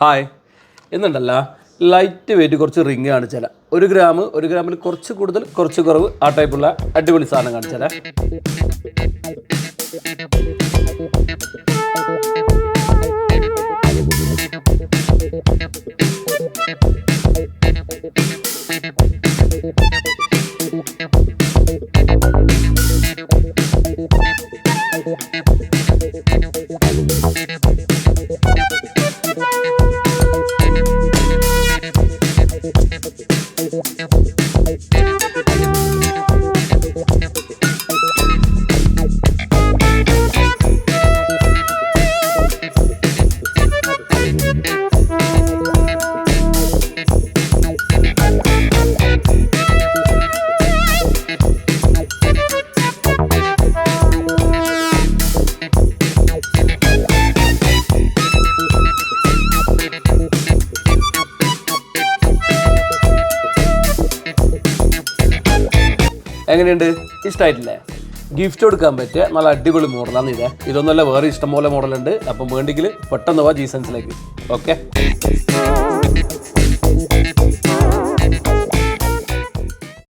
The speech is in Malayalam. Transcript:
ഹായ് എന്നുണ്ടല്ല ലൈറ്റ് വെയിറ്റ് കുറച്ച് റിങ് കാണിച്ചാൽ 1 ഗ്രാമിൽ കുറച്ച് കൂടുതൽ കുറച്ച് കുറവ് ആ ടൈപ്പുള്ള അടിപൊളി സാധനം കാണിച്ചാൽ എങ്ങനെയുണ്ട്? ഇഷ്ടമായിട്ടില്ലേ? ഗിഫ്റ്റ് കൊടുക്കാൻ പറ്റിയ നല്ല അടിപൊളി മോഡലാണ് ഇതൊന്നല്ല, വേറെ ഇഷ്ടംപോലെ മോഡലുണ്ട്. അപ്പം വേണ്ടെങ്കിൽ പെട്ടെന്ന് പോവാ ജീസൻസിലേക്ക്. ഓക്കെ.